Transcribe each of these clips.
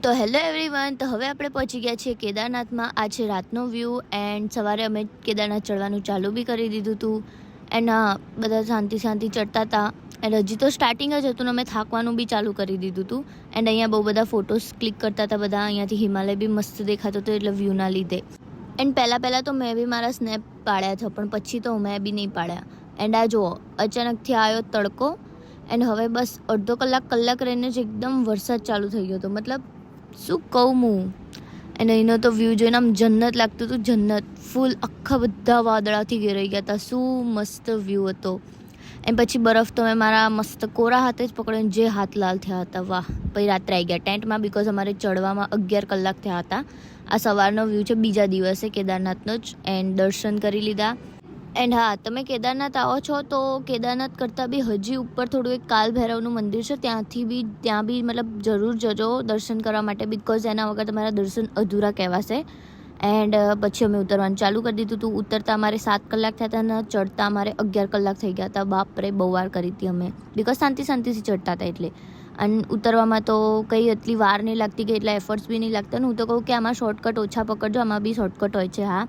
તો hello everyone, તો હવે આપણે પહોંચી ગયા છીએ કેદારનાથમાં. આ છે રાતનો વ્યૂ એન્ડ સવારે અમે કેદારનાથ ચડવાનું ચાલુ બી કરી દીધું હતું. એન્ડ બધા શાંતિ ચડતા હતા. એન્ડ હજી તો સ્ટાર્ટિંગ જ હતું ને અમે થાકવાનું બી ચાલુ કરી દીધું હતું. એન્ડ અહીંયા બહુ બધા ફોટોસ ક્લિક કરતા હતા બધા. અહીંયાથી હિમાલય બી મસ્ત દેખાતો હતો એટલે વ્યૂના લીધે. એન્ડ પહેલાં તો મેં બી મારા સ્નેપ પાડ્યા હતા, પણ પછી તો મેં બી નહીં પાડ્યા. એન્ડ આ જુઓ, અચાનકથી આવ્યો તડકો એન્ડ હવે બસ અડધો કલાક રહીને જ એકદમ વરસાદ ચાલુ થઈ ગયો હતો. મતલબ શું કહું હું. અને એનો તો વ્યૂ જોઈને આમ જન્નત લાગતું હતું, જન્નત. ફૂલ આખા બધા વાદળાથી ઘેરાઈ ગયા હતા. શું મસ્ત વ્યૂ હતો. એમ પછી બરફ તો મેં મારા મસ્ત કોરા હાથે જ પકડીને જે હાથ લાલ થયા હતા. વાહ. પછી રાત્રે આવી ગયા ટેન્ટમાં, બિકોઝ અમારે ચડવામાં 11 કલાક થયા હતા. આ સવારનો વ્યૂ છે બીજા દિવસે કેદારનાથનો જ. એન્ડ દર્શન કરી લીધા. એન્ડ હા, તમે કેદારનાથ આવો છો તો કેદારનાથ કરતાં બી હજી ઉપર થોડું એક કાલ ભૈરવનું મંદિર છે, ત્યાં બી મતલબ જરૂર જજો દર્શન કરવા માટે, બિકોઝ એના વગર તમારા દર્શન અધૂરા કહેવાશે. એન્ડ પછી અમે ઉતરવાનું ચાલુ કરી દીધું હતું. ઉતરતા અમારે 7 કલાક થયા હતા અને ચડતા અમારે 11 કલાક થઈ ગયા હતા. બાપરે, બહુ વાર કરી હતી અમે, બિકોઝ શાંતિથી ચડતા હતા એટલે. અને ઉતરવામાં તો કંઈ એટલી વાર નહીં લાગતી કે એટલા એફર્ટ્સ બી નહીં લાગતા ને. હું તો કહું કે આમાં શોર્ટકટ ઓછા પકડજો, આમાં બી શોર્ટકટ હોય છે. હા.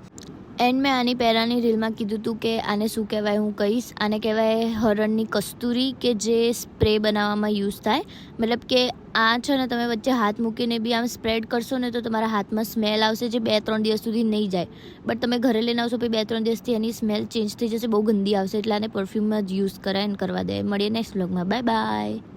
એન્ડ મેં આની પહેલાંની રીલમાં કીધું હતું કે આને શું કહેવાય, હું કહીશ. આને કહેવાય હરણની કસ્તુરી, કે જે સ્પ્રે બનાવવામાં યુઝ થાય. મતલબ કે આ છે ને, તમે વચ્ચે હાથ મૂકીને બી આમ સ્પ્રેડ કરશો ને તો તમારા હાથમાં સ્મેલ આવશે, જે 2-3 દિવસ સુધી નહીં જાય. બટ તમે ઘરે લઈને આવશો પછી 2-3 દિવસથી એની સ્મેલ ચેન્જ થઈ જશે, બહુ ગંદી આવશે. એટલે આને પરફ્યુમમાં જ યુઝ કરાય અને કરવા દે. મળીએ નેક્સ્ટ વ્લોગમાં. Bye bye.